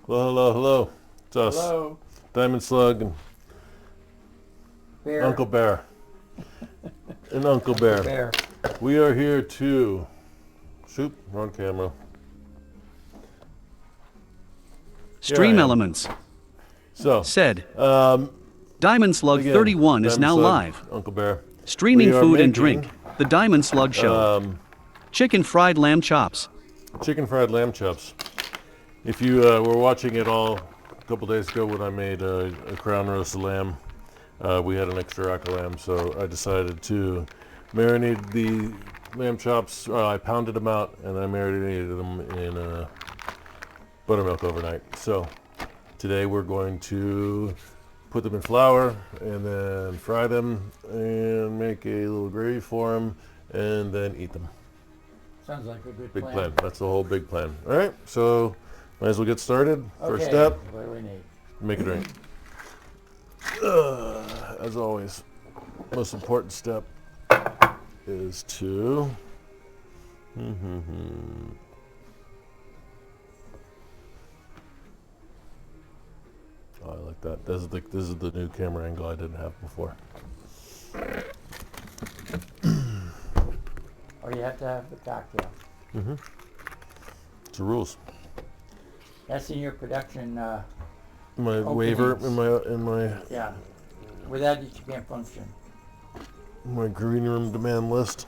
Hello, hello, hello. It's us. Hello. DiamondSlug and Bear. Uncle Bear. And Uncle Bear. Bear. We are here to shoot. We're on camera. Stream Here I am. Elements So, said, um, DiamondSlug again, 31 is now DiamondSlug, live. Uncle Bear. Streaming We are food and making, drink. The DiamondSlug Show. Chicken fried lamb chops. Chicken fried lamb chops. If you were watching it all a couple days ago when I made a crown roasted lamb, we had an extra rack of lamb, so I decided to marinate the lamb chops. I pounded them out and I marinated them in buttermilk overnight. So today we're going to put them in flour and then fry them and make a little gravy for them and then eat them. Sounds like a good Big plan. plan. That's the whole big plan. All right, so might as well get started. First Okay, step, what do we need? make a drink. As always, most important step is to Oh, I like that. This is the new camera angle I didn't have before. Or you have to have the cocktail. It's the rules. That's in your production. My waiver in Yeah. Without it, you can't function. my green room demand list.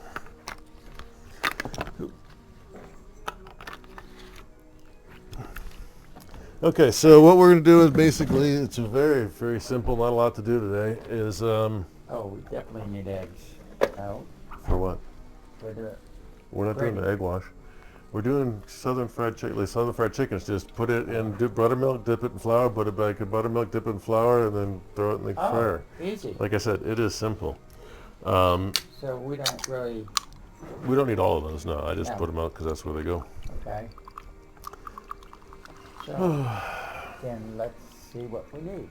Okay, so what we're going to do is basically, it's a very, very simple, not a lot to do today, is, Oh, we definitely need eggs. No, for what? for the We're not doing Gravy. the egg wash. We're doing southern fried chicken. Like southern fried chicken is just put it in buttermilk, dip it in flour, put it back in buttermilk, dip it in flour, and then throw it in the fryer. easy. Like I said, it is simple. So we don't really. We don't need all of those, no. I just No. put them out because that's where they go. Okay. So then let's see what we need.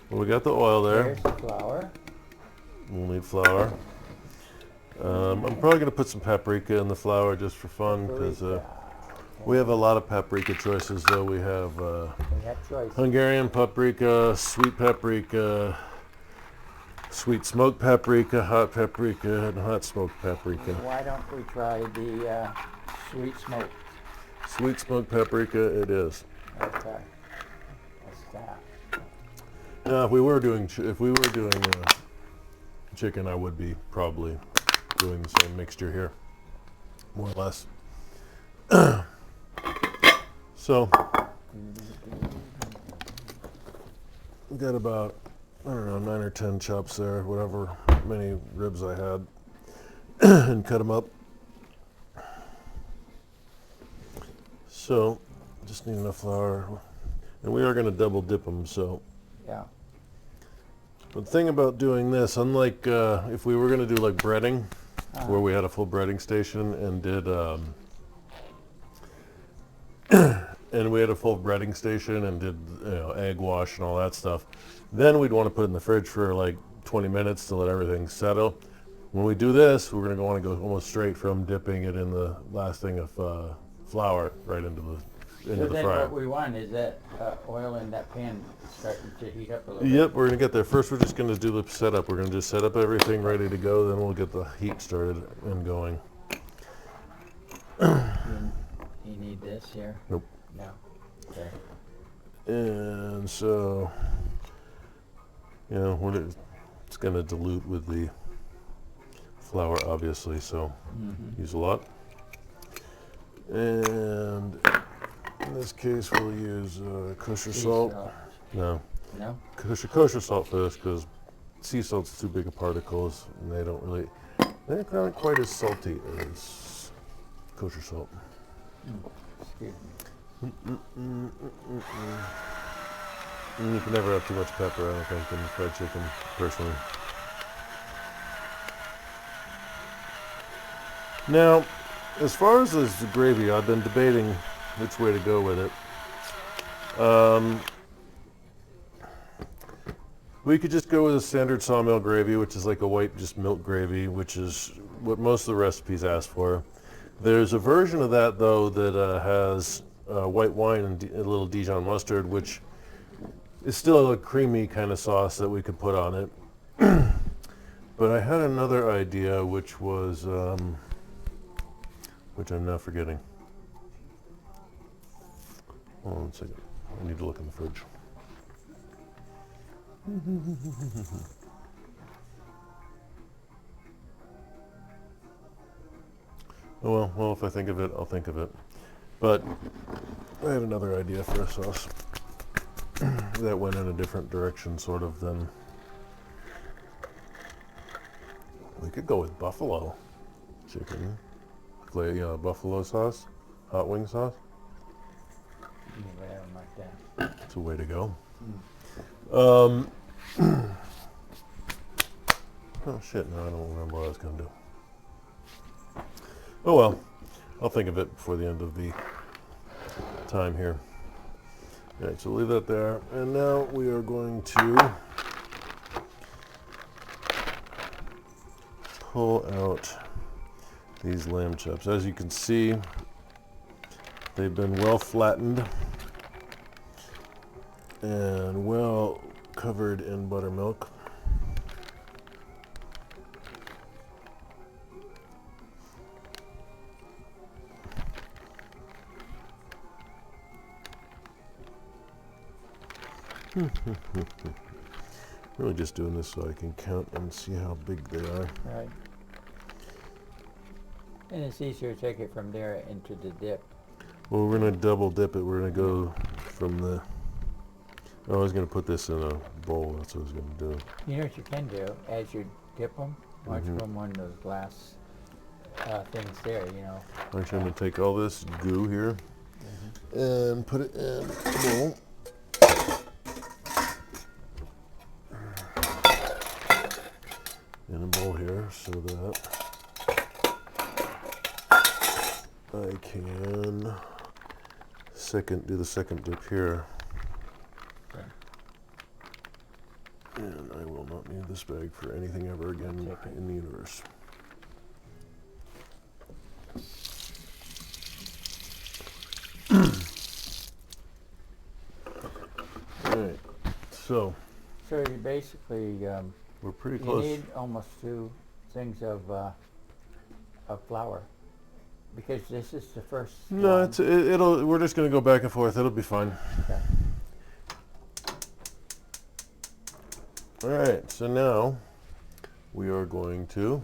Well, we got the oil there. There's the flour. We'll need flour. I'm probably going to put some paprika in the flour just for fun because Paprika. we have a lot of paprika choices. Though we have We have choice. Hungarian paprika, sweet smoked paprika, hot paprika, and hot smoked paprika. Why don't we try the sweet smoke? Sweet smoked paprika it is. Okay. What's that? Now, if we were doing chicken, I would be probably doing the same mixture here, more or less. So we got about, I don't know, 9 or 10 chops there, whatever many ribs I had, and cut them up. So just need enough flour, and we are going to double dip them. So Yeah. the thing about doing this, unlike if we were going to do like breading, where we had a full breading station and did and we had a full breading station and did egg wash and all that stuff, then we'd want to put it in the fridge for like 20 minutes to let everything settle. When we do this, we're going to want to go almost straight from dipping it in the last thing of flour right into So the then fryer. what we want is that oil in that pan starting to heat up a little Yep, we're going to get there. First, we're just going to do the setup. We're going to just set up everything ready to go, then we'll get the heat started and going. bit. You need this here? Nope. No. Okay. And so, it's going to dilute with the flour, obviously, so use a lot. And in this case, we'll use kosher salt. No, No? kosher salt for this because sea salt's too big a particles, and they're not quite as salty as kosher salt. Excuse me. And you can never have too much pepper, I don't think, in fried chicken, personally. Now, as far as this gravy, I've been debating which way to go with it. We could just go with a standard sawmill gravy, which is like a white just milk gravy, which is what most of the recipes ask for. There's a version of that though that has white wine and a little Dijon mustard, which is still a creamy kind of sauce that we could put on it. But I had another idea, which was, which I'm now forgetting. Hold on a second. I need to look in the fridge. Oh well, if I think of it, I'll think of it. But I had another idea for a sauce that went in a different direction, sort of, than... We could go with buffalo chicken. Buffalo sauce, hot wing sauce. Whatever like that. It's a way to go. Mm. Oh shit, no, I don't remember what I was going to do. Oh well, I'll think of it before the end of the time here. Alright, so leave that there. And now we are going to pull out these lamb chops. As you can see, they've been well flattened and well covered in buttermilk. Really just doing this so I can count and see how big they are. Right. And it's easier to take it from there into the dip. Well, we're going to double dip it. We're going to go from the... Oh, I was going to put this in a bowl. That's what I was going to do. You know what you can do? As you dip them, why don't you put them on those glass things there, you know. Actually, I'm going to take all this goo here and put it in a bowl. In a bowl here so that I can do the second dip here. Okay. And I will not need this bag for anything ever again in the universe. Alright, so So you basically, we're pretty you close. need almost 2 things of flour, because this is the first No, one. it'll. We're just going to go back and forth. It'll be fine. Okay. All right. So now we are going to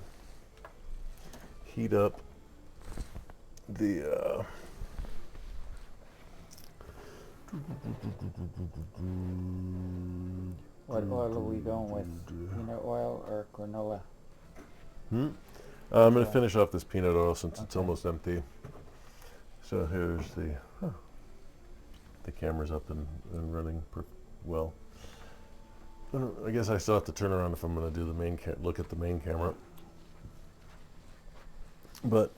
heat up the. What oil are we going with? Peanut oil or canola? I'm going to finish off this peanut oil since it's almost empty. So here's the camera's up and running well. I guess I still have to turn around if I'm going to do the main look at the main camera. But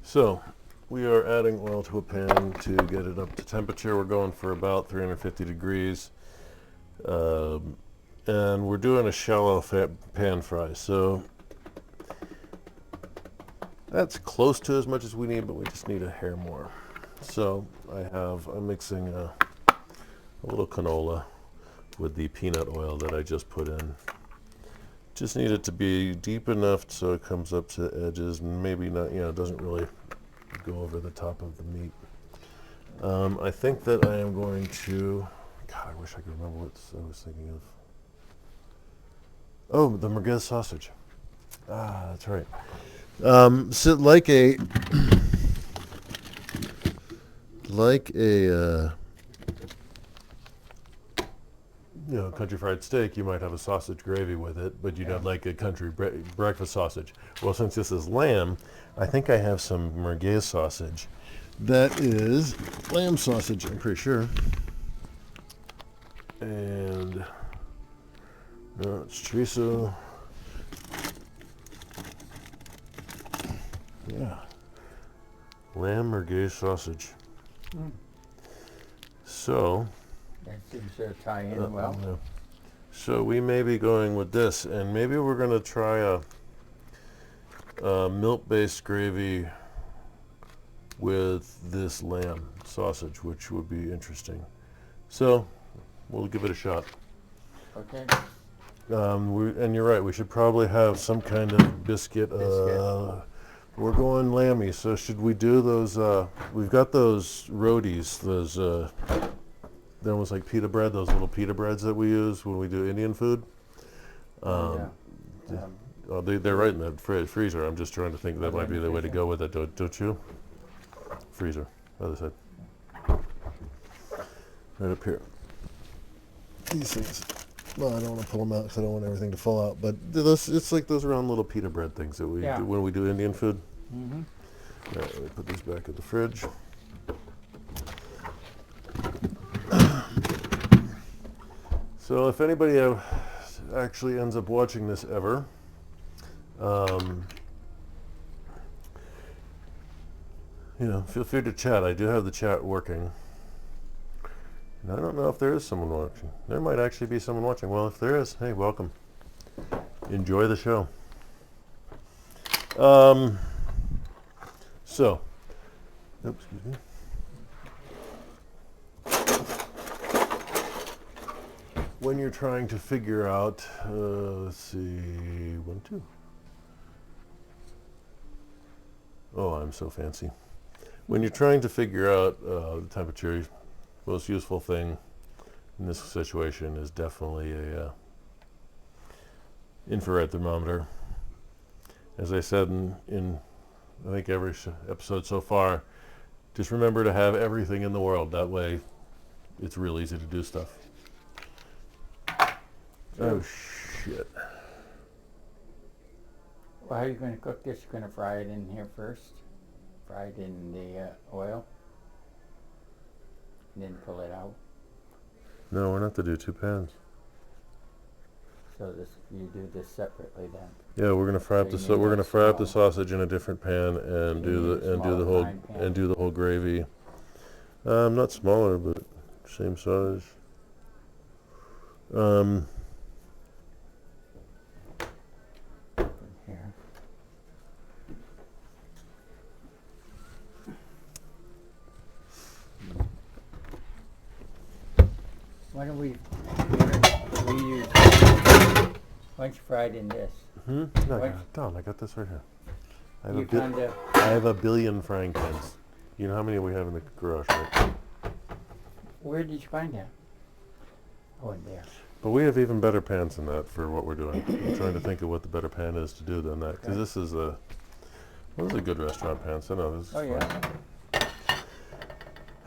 so we are adding oil to a pan to get it up to temperature. We're going for about 350 degrees. And we're doing a shallow pan fry. So that's close to as much as we need, but we just need a hair more. So I'm mixing a little canola with the peanut oil that I just put in. Just need it to be deep enough so it comes up to the edges, and maybe not, it doesn't really go over the top of the meat. I think that I am going to, God, I wish I could remember what I was thinking of. Oh, the merguez sausage. Ah, that's right. So like a country fried steak, you might have a sausage gravy with it, but you'd have like a country breakfast sausage. Well, since this is lamb, I think I have some merguez sausage. That is lamb sausage, I'm pretty sure. And no, it's chorizo. Yeah. Lamb merguez sausage. So That seems to tie in well. yeah. So we may be going with this, and maybe we're going to try a milk-based gravy with this lamb sausage, which would be interesting. So we'll give it a shot. Okay. And you're right, we should probably have some kind of biscuit. We're going lammy, so should we do those? We've got those roadies, those they're almost like pita bread, those little pita breads that we use when we do Indian food. Yeah. They're right in the freezer. I'm just trying to think that might be the way to go with it, don't you? Freezer, other side. Right up here. These things. Well, I don't want to pull them out because I don't want everything to fall out. But it's like those round little pita bread things that we do when we do Indian food. Mm-hmm. All right, let me put these back in the fridge. So if anybody actually ends up watching this ever, feel free to chat. I do have the chat working. And I don't know if there is someone watching. There might actually be someone watching. Well, if there is, hey, welcome. Enjoy the show. So, oops, excuse me. When you're trying to figure out, let's see, 1, 2. Oh, I'm so fancy. When you're trying to figure out the temperature, most useful thing in this situation is definitely a infrared thermometer. As I said in I think every episode so far, just remember to have everything in the world. That way it's real easy to do stuff. Oh shit. Well, how are you going to cook this? You're going to fry it in here first? Fry it in the oil? And then pull it out? No, we're not to do 2 pans. So you do this separately then? Yeah, we're gonna fry up the sausage in a different pan and do the whole gravy. Not smaller, but same size. Here. Why don't we use? Why don't you fry it in this? No, Don, I got this right here. You I have a billion frying pans. You know how many we have in the garage, right? Where did you find that? Oh, in there. But we have even better pans than that for what we're doing. I'm trying to think of what the better pan is to do than that, because this is a good restaurant pan. So no, this is fine.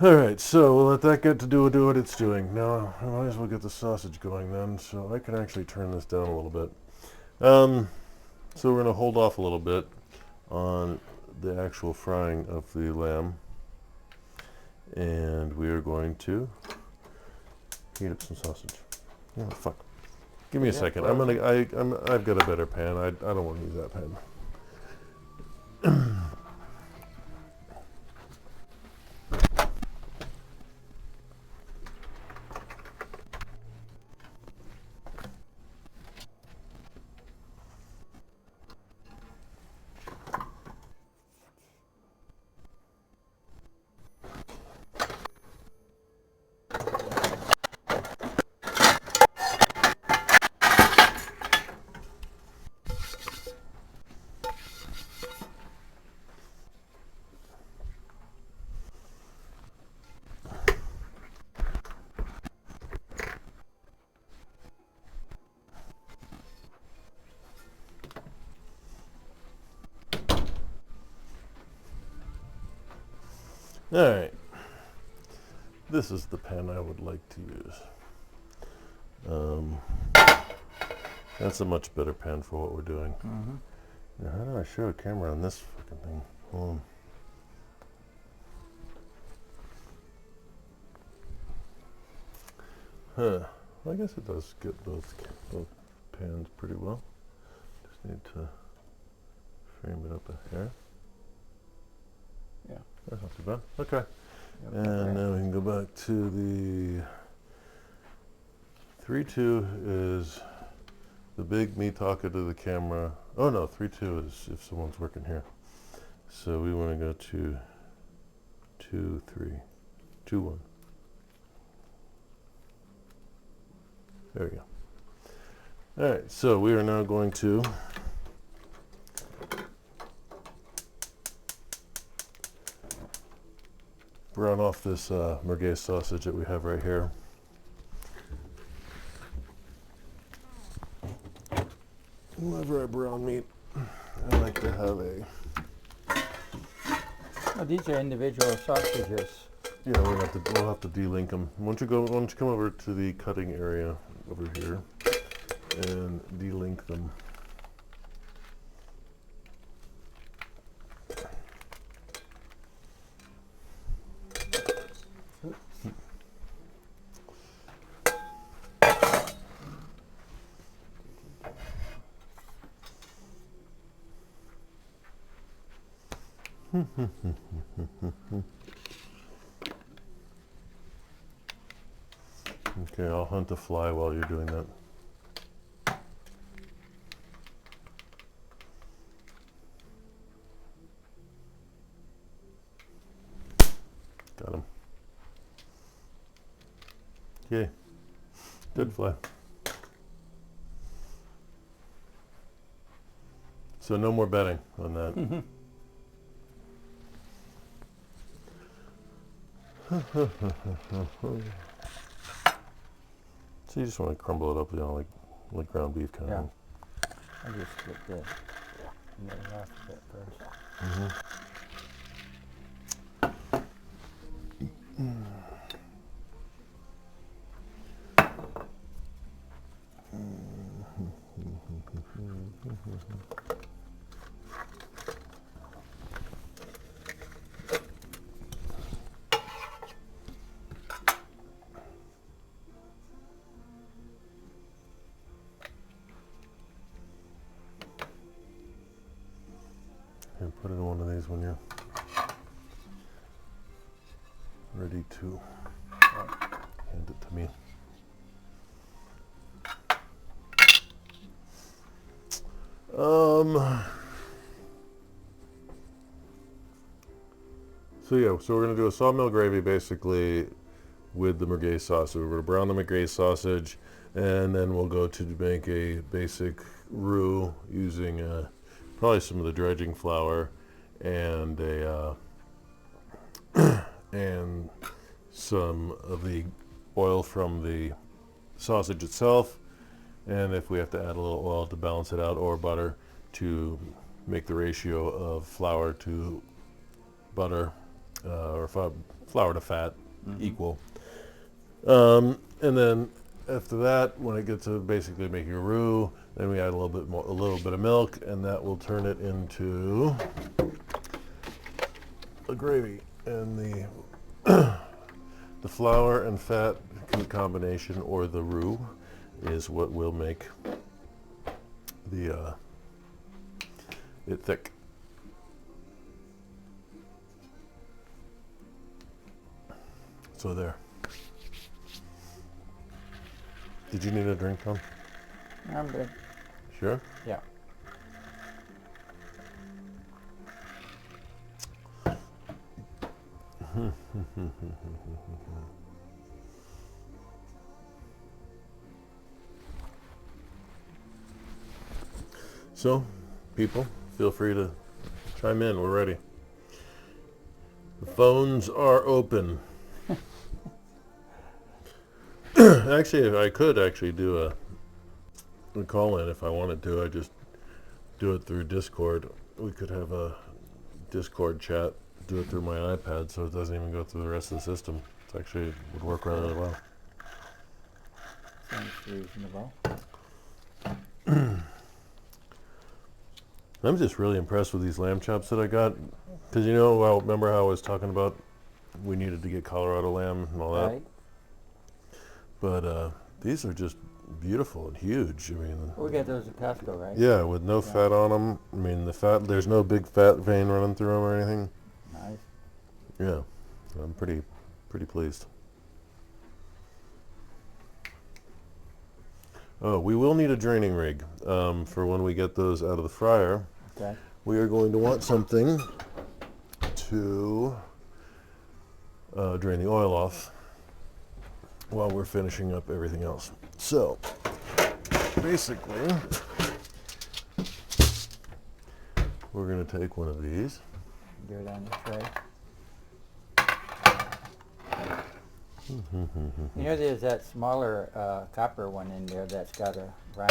All right, so we'll let that get to do what it's doing. Now I might as well get the sausage going then, so I can actually turn this down a little bit. So we're going to hold off a little bit on the actual frying of the lamb, and we are going to heat up some sausage. Oh fuck! Give me a second. I've got a better pan. I don't want to use that pan. Alright, this is the pen I would like to use. That's a much better pen for what we're doing. Mm-hmm. Now, how do I show a camera on this fucking thing? Hold on. Well, I guess it does get both pans pretty well. Just need to frame it up a hair. Yeah. That's not too bad. Okay. And now we can go back to the 3-2 is the big me talking to the camera. Oh no, 3-2 is if someone's working here. So we want to go to 2, 3, 2, 1. There we go. All right, so we are now going to brown off this merguez sausage that we have right here. Whenever I brown meat, I like to have a... Oh, these are individual sausages. Yeah, we'll have to de-link them. Why don't you come over to the cutting area over here and de-link them. Okay, I'll hunt a fly while you're doing that. Got him. Okay, good fly. So no more betting on that. So you just want to crumble it up, you know, like ground beef kind of. I just split this. And then last bit first. Here, put it in one of these when you're ready to hand it to me. So yeah, so we're gonna do a sawmill gravy basically with the merguez sausage. We're gonna brown the merguez sausage, and then we'll go to make a basic roux using probably some of the dredging flour and and some of the oil from the sausage itself, and if we have to add a little oil to balance it out, or butter to make the ratio of flour to butter or flour to fat equal. And then after that, when it gets to basically making a roux, then we add a little bit of milk, and that will turn it into a gravy. And the flour and fat combination, or the roux, is what will make the it thick. So there. Did you need a drink, Tom? I'm good. Sure? Yeah. So, people, feel free to chime in. We're ready. The phones are open. Actually, I could actually do a call in if I wanted to. I just do it through Discord. We could have a Discord chat, do it through my iPad, so it doesn't even go through the rest of the system. It actually would work really well. Sounds reasonable. I'm just really impressed with these lamb chops that I got, because well, remember how I was talking about we needed to get Colorado lamb and all that? Right. But these are just beautiful and huge. I mean, We get those at Costco, right? yeah, with no fat on them. I mean, there's no big fat vein running through them or anything. Nice. Yeah, I'm pretty pleased. Oh, we will need a draining rig for when we get those out of the fryer. Okay. We are going to want something to drain the oil off while we're finishing up everything else. So basically, we're going to take one of these. Do it on the tray. You know, there's that smaller copper one in there that's got a rack.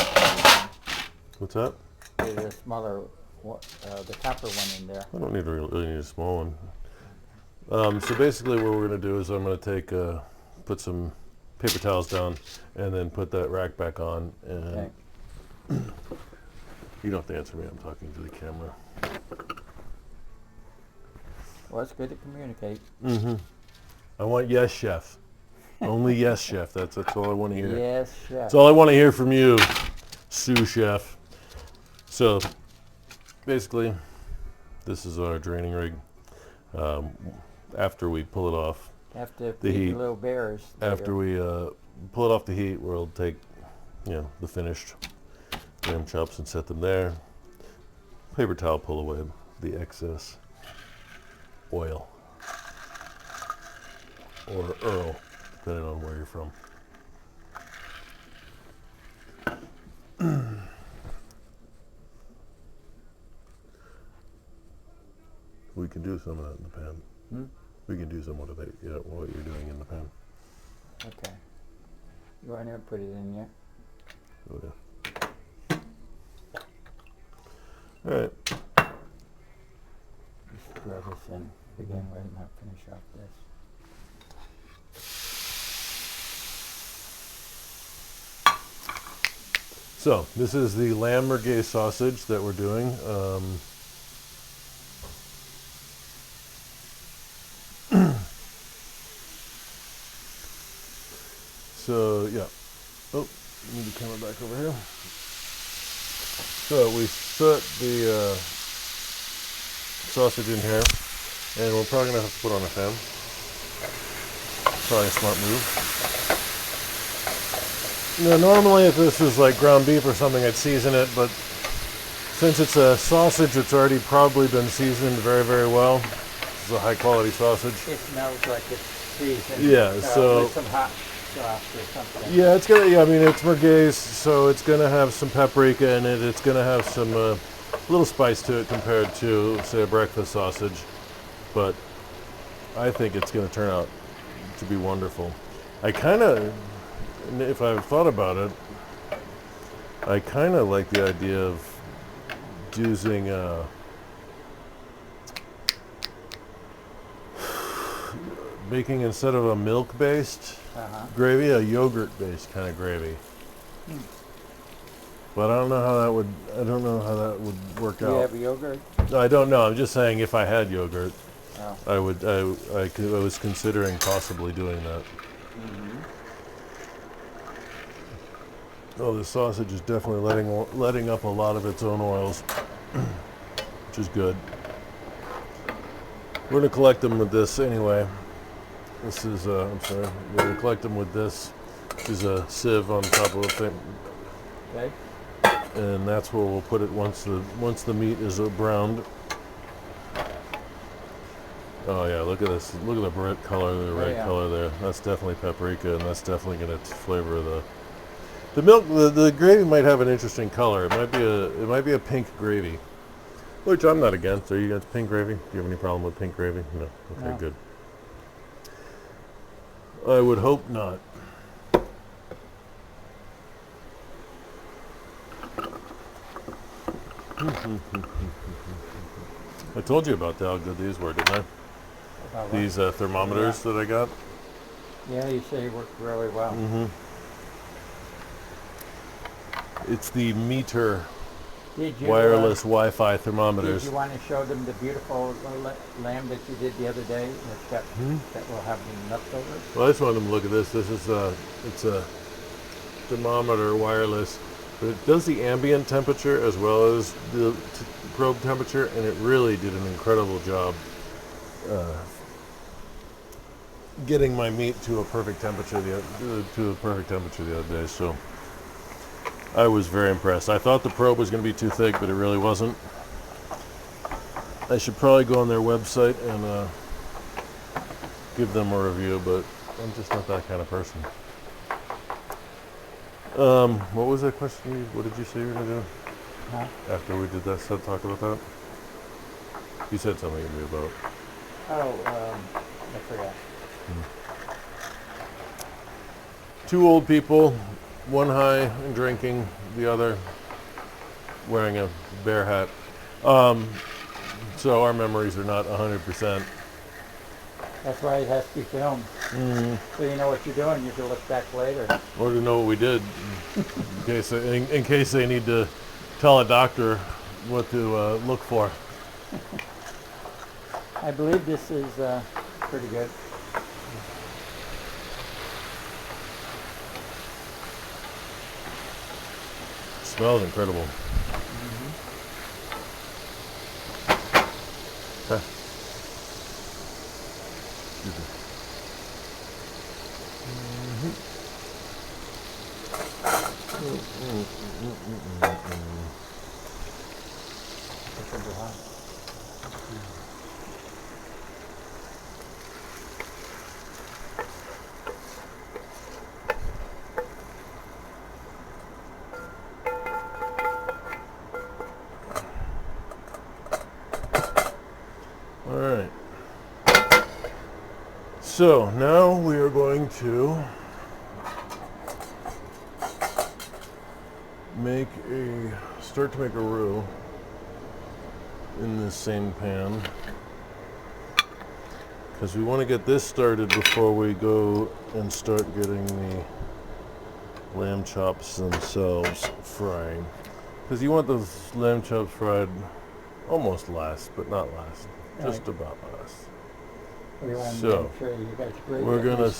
What's that? There's a smaller, the copper one in there. I don't really need a small one. So basically what we're going to do is I'm going to take, put some paper towels down and then put that rack back on. And Okay. You don't have to answer me, I'm talking to the camera. Well, it's good to communicate. I want yes, chef. Only yes, chef. That's all I want to hear. Yes, chef. That's all I want to hear from you, sous chef. So basically, this is our draining rig. After we pull it off Have to the feed heat, the little bears. after we pull it off the heat, we'll take, the finished lamb chops and set them there. Paper towel, pull away the excess oil or Earl, depending on where you're from. We can do some of that in the pan. We can do some of what you're doing in the pan. Okay. You want to put it in there? Oh yeah. All right. Just throw this in, begin with, and I'll finish off this. So this is the lamb merguez sausage that we're doing. So yeah. Oh, move the camera back over here. So we put the sausage in here, and we're probably gonna have to put on a fan. Probably a smart move. Now, normally if this was like ground beef or something, I'd season it, but since it's a sausage, it's already probably been seasoned very, very well. This is a high quality sausage. It smells like it's seasoned. Yeah, so with some hot sauce or something. yeah, it's gonna. Yeah, I mean it's merguez, so it's gonna have some paprika in it. It's gonna have some little spice to it compared to say a breakfast sausage, but I think it's gonna turn out to be wonderful. I kind of, if I've thought about it, I kind of like the idea of using making, instead of a milk-based gravy, a yogurt-based kind of gravy. But I don't know how that would. I don't know how that would work Do you out. have yogurt? I don't know. I'm just saying, if I had yogurt, Oh. I would. I was considering possibly doing that. Oh, the sausage is definitely letting up a lot of its own oils, which is good. We're gonna collect them with this anyway. This is, I'm sorry, we're gonna collect them with this. This is a sieve on top of a thing, Okay. and that's where we'll put it once the meat is browned. Oh yeah, look at this. Look at the red color, the red color there. That's definitely paprika, and that's definitely gonna flavor the milk. The gravy might have an interesting color. It might be a pink gravy, which I'm not against. Are you against pink gravy? Do you have any problem with pink gravy? No. Okay, No. good. I would hope not. I told you about how good these were, didn't I? About what? These thermometers that I got. Yeah, you say it worked really well. It's the Meter Did you, wireless Wi-Fi thermometers. Did you want to show them the beautiful lamb that you did the other day that will have the leftovers? Well, I just wanted them to look at this. This is it's a thermometer, wireless, but it does the ambient temperature as well as the probe temperature, and it really did an incredible job getting my meat to a perfect temperature the other day. So I was very impressed. I thought the probe was going to be too thick, but it really wasn't. I should probably go on their website and give them a review, but I'm just not that kind of person. What was that question? What did you say you were gonna do Huh? after we did that? Talk about that. You said something to me about. Oh, I forgot. Two old people, one high and drinking, the other wearing a bear hat. So our memories are not 100%. That's why it has to be filmed. So you know what you're doing. You can look back later. Or to know what we did, in case they need to tell a doctor what to look for. I believe this is pretty good. Smells incredible. Huh. Excuse me. This will be hot. All right. So now we are going to start to make a roux in this same pan, because we want to get this started before we go and start getting the lamb chops themselves frying, because you want those lamb chops fried almost last, but not last, just Right. about last. We want to So, make sure you guys grade We're it gonna nice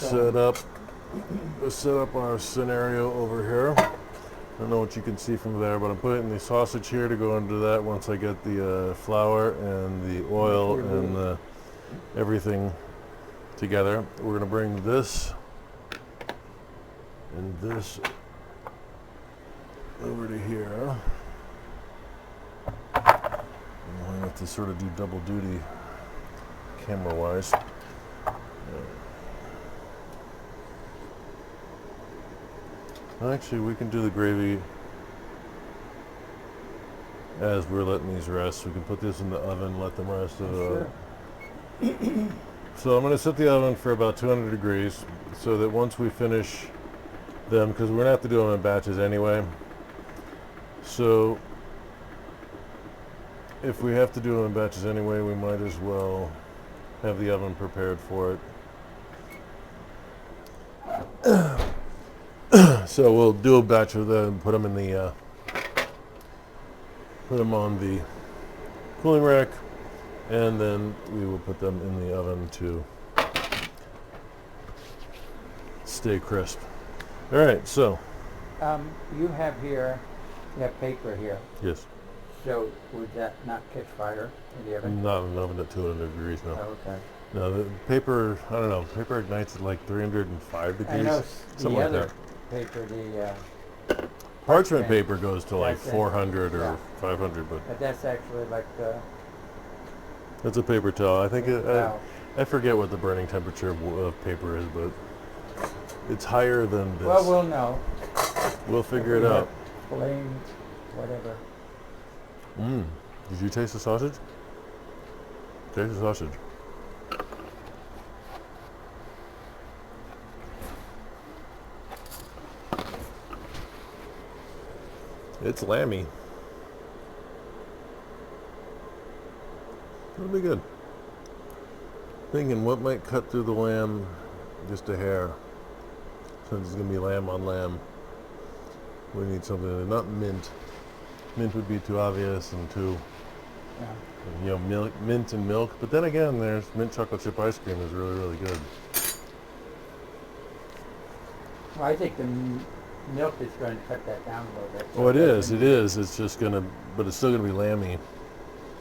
set up our scenario over here. I don't know what you can see from there, but I'm putting the sausage here to go into that once I get the flour and the oil and everything together. We're gonna bring this and this over to here. And I have to sort of do double duty camera-wise. Actually, we can do the gravy as we're letting these rest. We can put this in the oven, let them rest. Sure. So I'm going to set the oven for about 200 degrees so that once we finish them, because we're going to have to do them in batches anyway. So if we have to do them in batches anyway, we might as well have the oven prepared for it. So we'll do a batch of them, put them on the cooling rack, and then we will put them in the oven to stay crisp. All right, so You have paper here. yes, So would that not catch fire in the oven? not an oven at 200 degrees. No, Oh, okay. no. The paper, I don't know. Paper ignites at like 305 degrees. I know something the like other that. paper, the Parchment paper goes to like That's it. 400 or Yeah. 500, but that's actually like that's a paper towel. I think wow. I forget what the burning temperature of paper is, but it's higher than this. Well, we'll know. We'll figure If it we out. have Flame, whatever. Did you taste the sausage? Taste the sausage. It's lammy. It'll be good. Thinking what might cut through the lamb just a hair. Since it's gonna be lamb on lamb. We need something not mint. Mint would be too obvious and too, Yeah. mint and milk. But then again, there's mint chocolate chip ice cream is really, really good. Well, I think the milk is going to cut that down a little bit. Oh, it is. It is. It's just gonna, but it's still gonna be lammy.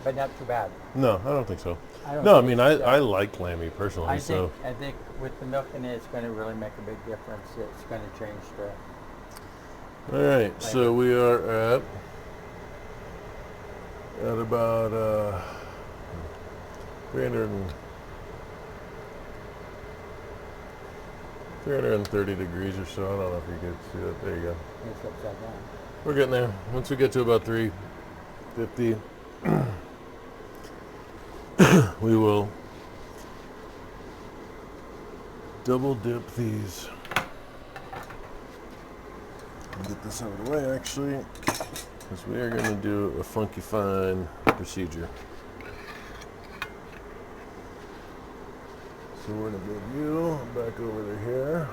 But not too bad. No, I don't think so. I don't No, I think mean so. I like lammy personally. I So think with the milk in it, it's going to really make a big difference. It's going to change the. all right. So we are at about 300. 330 degrees or so. I don't know if you can see that. There you go. It's upside down. We're getting there. Once we get to about 350, we will double dip these. I'll get this out of the way actually, because we are going to do a funky fine procedure. So we're going to move you back over to here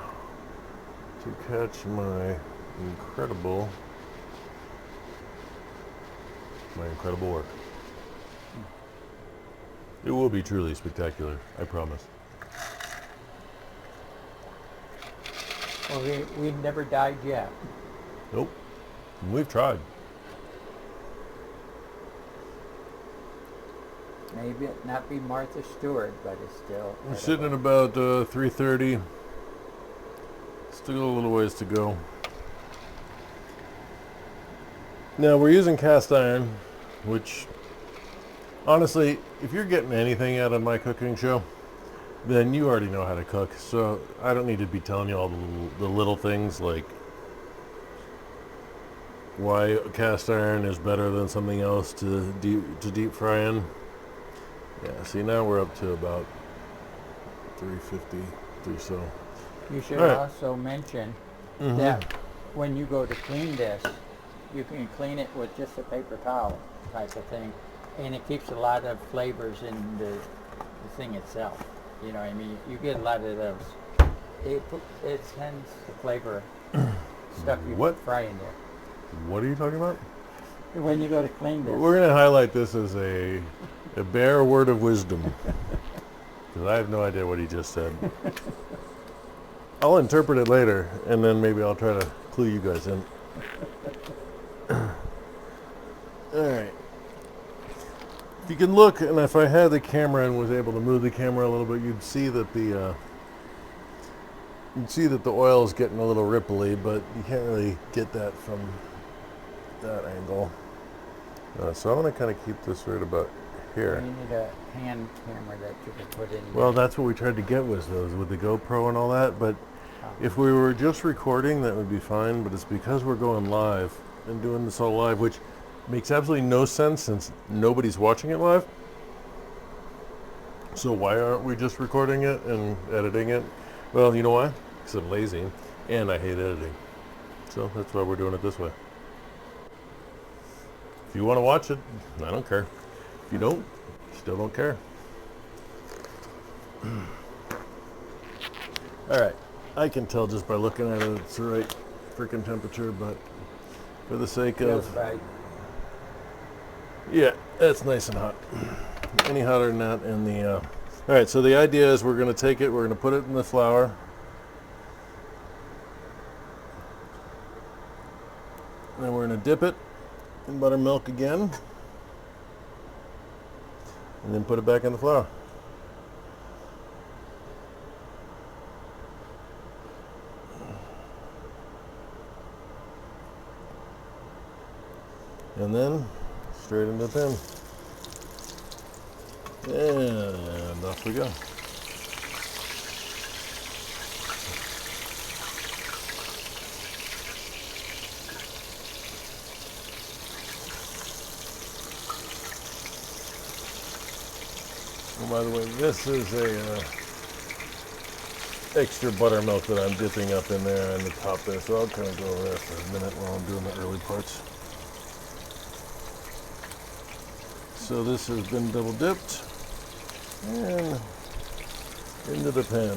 to catch my incredible work. It will be truly spectacular, I promise. Well, we've never died yet. Nope. We've tried. Maybe it not be Martha Stewart, but it's still. We're sitting at about 330. Still got a little ways to go. Now we're using cast iron, which honestly, if you're getting anything out of my cooking show, then you already know how to cook. So I don't need to be telling you all the little things like why cast iron is better than something else to deep fry in. Yeah, see now we're up to about 350 or so. You should Right. also mention that when you go to clean this, you can clean it with just a paper towel type of thing, and it keeps a lot of flavors in the thing itself. You know what I mean? You get a lot of those. It tends to flavor stuff you fry in there. What are you talking about? When you go to clean this. We're going to highlight this as a bare word of wisdom, because I have no idea what he just said. I'll interpret it later, and then maybe I'll try to clue you guys in. Alright. If you can look, and if I had the camera and was able to move the camera a little bit, you'd see that the oil is getting a little ripply, but you can't really get that from that angle. So I'm going to kind of keep this right about here. You need a hand camera that you can put in. Well, that's what we tried to get with those, with the GoPro and all that, but if we were just recording, that would be fine, but it's because we're going live and doing this all live, which makes absolutely no sense since nobody's watching it live. So why aren't we just recording it and editing it? Well, you know why? Because I'm lazy and I hate editing. So that's why we're doing it this way. If you want to watch it, I don't care. If you don't, still don't care. All right. I can tell just by looking at it it's the right freaking temperature, but for the sake of... Feels right. Yeah, that's nice and hot. Any hotter than that in the... All right, so the idea is we're going to take it, we're going to put it in the flour. Then we're going to dip it in buttermilk again. And then put it back in the flour. And then straight into the pan. And off we go. And by the way, this is a extra buttermilk that I'm dipping up in there on the top there. So I'll kind of go over there for a minute while I'm doing the early parts. So this has been double dipped and into the pan.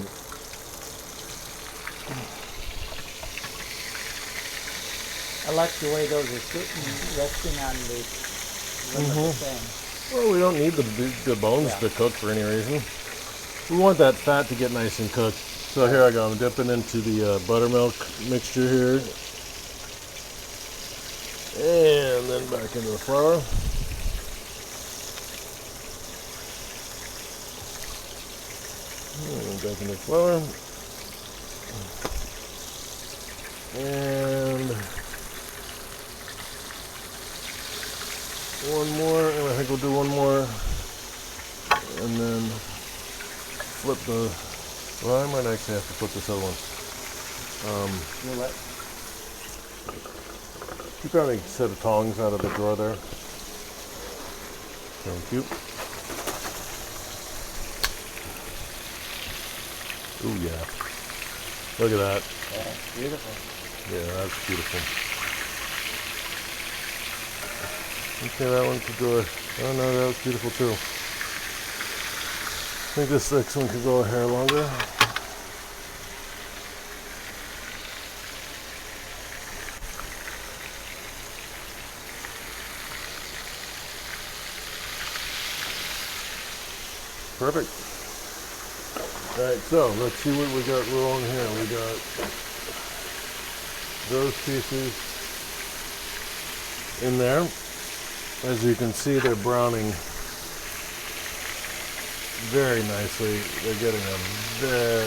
I like the way those are sitting, resting on the rim of the thing. Well, we don't need the bones to cook for any reason. We want that fat to get nice and cooked. So here I go. I'm dipping into the buttermilk mixture here. And then back into the flour. And back into the flour. And one more, and I think we'll do one more. And then flip the, well, I might actually have to flip this other one. You'll let. You grab a set of tongs out of the drawer there. Thank you. Ooh, yeah. Look at that. Yeah, beautiful. Yeah, that's beautiful. Okay, that one could go. Oh no, that was beautiful too. I think this next one could go a hair longer. Perfect. Alright, so let's see what we got rolling here. We got those pieces in there. As you can see, they're browning very nicely. They're getting a very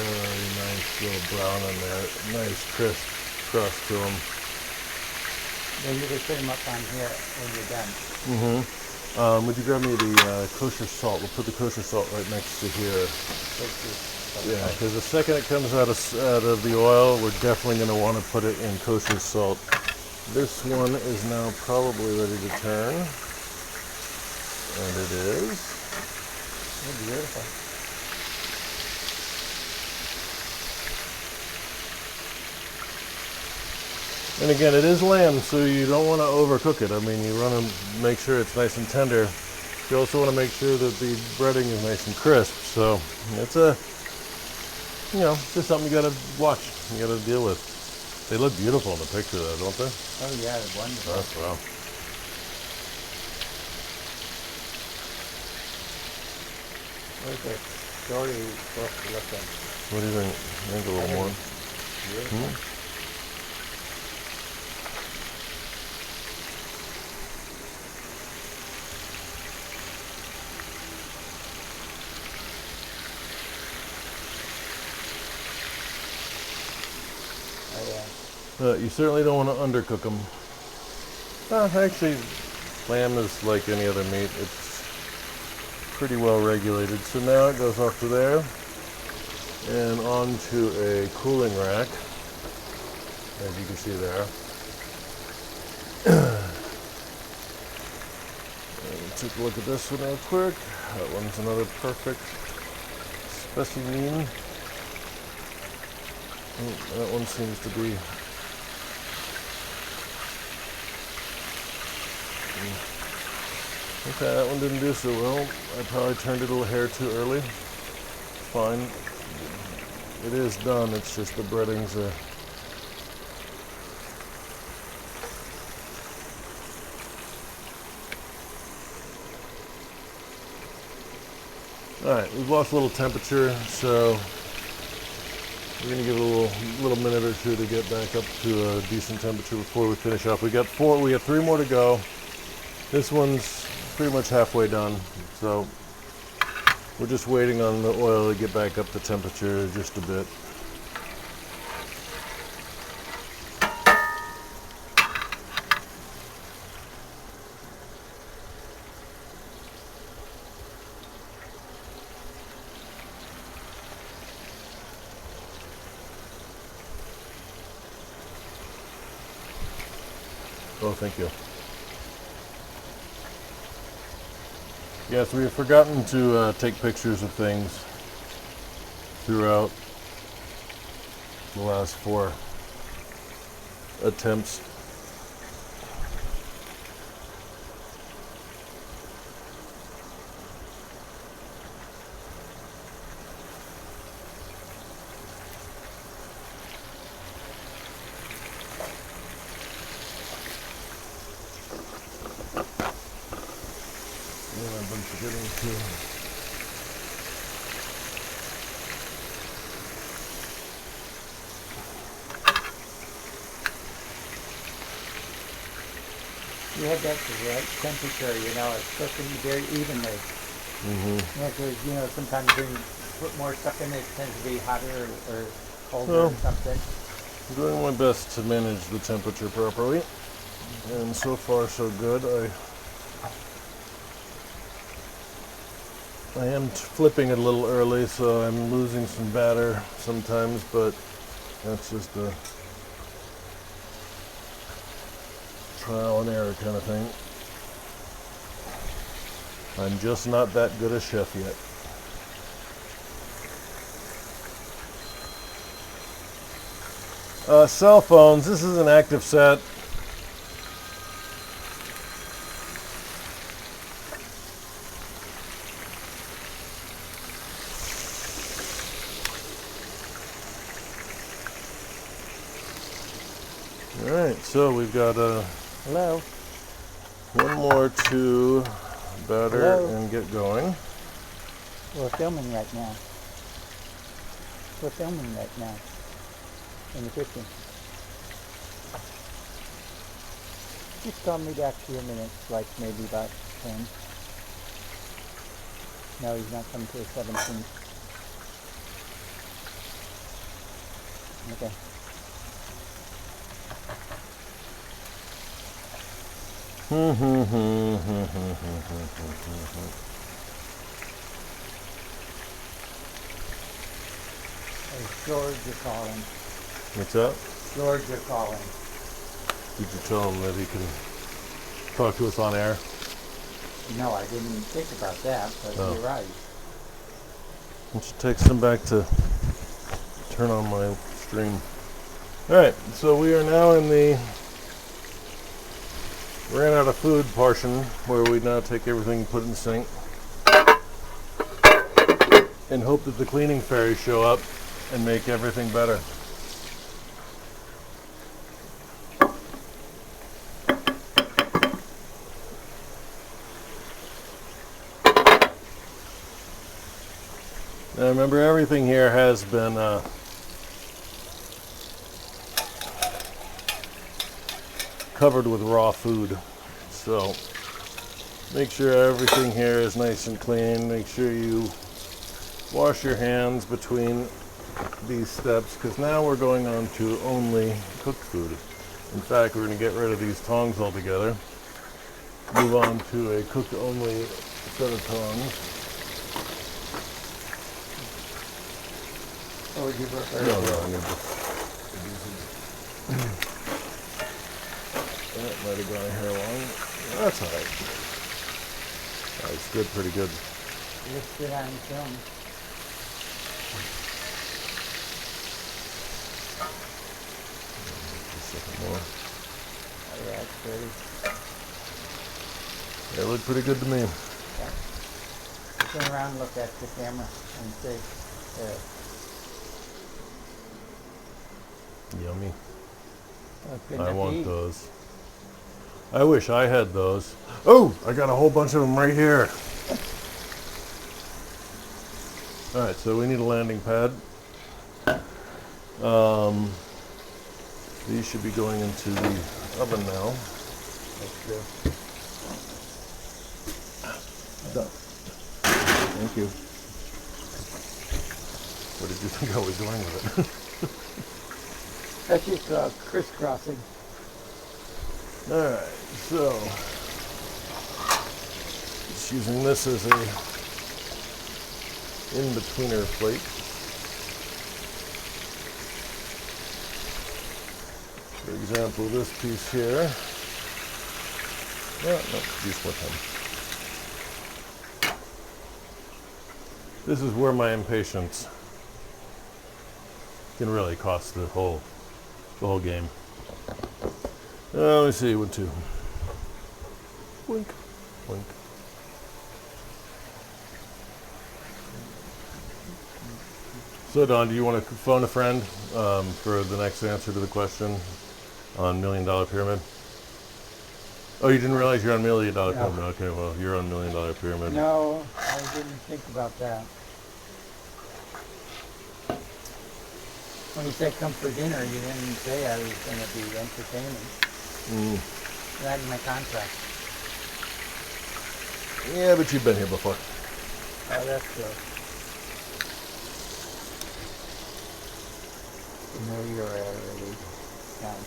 nice little brown in there. Nice crisp crust to them. Then you can put them up on here when you're done. Would you grab me the kosher salt? We'll put the kosher salt right next to here. Yeah, because the second it comes out of the oil, we're definitely going to want to put it in kosher salt. This one is now probably ready to turn. And it is. Oh, beautiful. And again, it is lamb, so you don't want to overcook it. I mean, you want to make sure it's nice and tender. You also want to make sure that the breading is nice and crisp. So it's just something you got to watch. You got to deal with. They look beautiful in the picture, though, don't they? Oh yeah, they're wonderful. That's wow. Where's the story supposed to look like? What do you think? I think a little more. Beautiful. Oh yeah. You certainly don't want to undercook them. Actually, lamb is like any other meat. It's pretty well regulated. So now it goes off to there and onto a cooling rack, as you can see there. Take a look at this one real quick. That one's another perfect specimen. Oh, that one seems to be. Okay, that one didn't do so well. I probably turned it a little hair too early. Fine. It is done, it's just the breadings are. Alright, we've lost a little temperature, so we're going to give it a little minute or two to get back up to a decent temperature before we finish up. We have 3 more to go. This one's pretty much halfway done, so we're just waiting on the oil to get back up to temperature just a bit. Oh, thank you. Yes, we have forgotten to take pictures of things throughout the last 4 attempts. I've been forgetting to. You had that the right temperature, it's cooking very evenly. Yeah, because, sometimes when you put more stuff in it, it tends to be hotter or colder or something. I'm doing my best to manage the temperature properly, and so far so good. I am flipping it a little early, so I'm losing some batter sometimes, but That's just a trial and error kind of thing. I'm just not that good a chef yet. Cell phones, this is an active set. Alright, so we've got Hello? one more to batter Hello? and get going. We're filming right now. We're filming right now. In the kitchen. Just call me back a few minutes, like maybe about 10. No, he's not coming till 17. Okay. Hey, George, you're calling. What's that? George, you're calling. Did you tell him that he can talk to us on air? No, I didn't think about that, but Oh. you're right. Why don't you text him back to turn on my stream? Alright, so we are now in the ran out of food portion where we now take everything and put it in the sink and hope that the cleaning fairies show up and make everything better. Now remember, everything here has been covered with raw food, so make sure everything here is nice and clean. Make sure you wash your hands between these steps, because now we're going on to only cooked food. In fact, we're going to get rid of these tongs altogether, move on to a cooked only set of tongs. Or would you prefer? No, I need that might have gone here long. That's all right. That's good, pretty good. Just sit on film. Just a second more. Oh yeah, it's dirty. They look pretty good to me. Yeah. Turn around and look at the camera and say, Yummy. good I enough to want eat. those. I wish I had those. Oh, I got a whole bunch of them right here. All right, so we need a landing pad. These should be going into the oven now. That's true. Done. Thank you. What did you think I was doing with it? That's just crisscrossing. All right, so just using this as a in-betweener plate. For example, this piece here. No, use more time. This is where my impatience can really cost the whole game. Let me see, 1, 2. Wink, wink. So Don, do you want to phone a friend for the next answer to the question on $1 Million Pyramid? Oh, you didn't realize you're on $1 Million Pyramid? Okay, well, you're on $1 Million Pyramid. No, I didn't think about that. When you said come for dinner, you didn't say I was going to be entertaining. Not in my contract. Yeah, but you've been here before. Oh, that's true. No, you're already done.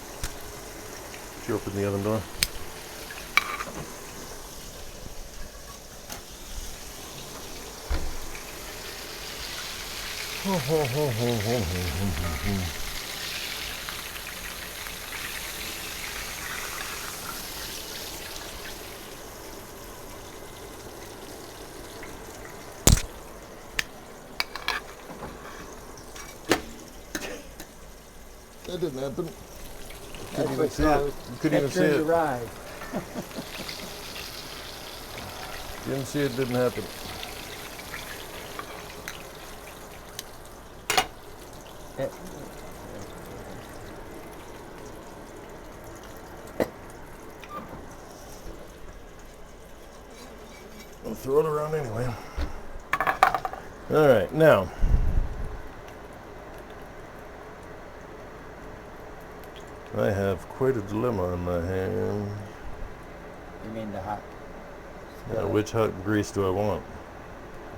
Did you open the oven door? That didn't happen. You That's couldn't even what's see it. called You couldn't even see picturing it. the ride. You didn't see it, didn't happen. It- I'll throw it around anyway. All right, now. I have quite a dilemma in my hand. You mean the hot? Which hot grease do I want?